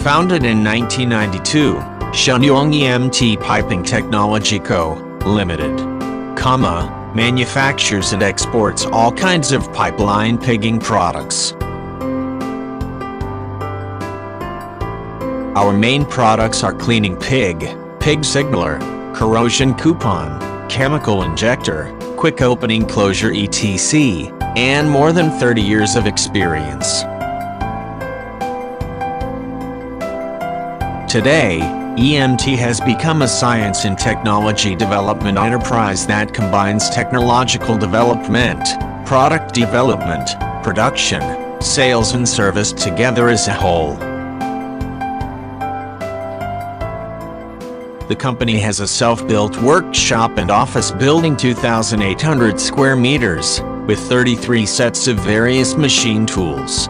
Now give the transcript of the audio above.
Founded in 1992, Shenyang EMT Piping Technology Co., Limited, manufactures and exports all kinds of pipeline pigging products. Our main products are cleaning pig signaler, corrosion coupon, chemical injector, quick opening closure etc., and more than 30 years of experience. Today, EMT has become a science and technology development enterprise that combines technological development, product development, production, sales and service together as a whole. The company has a self-built workshop and office building 2,800 square meters, with 33 sets of various machine tools.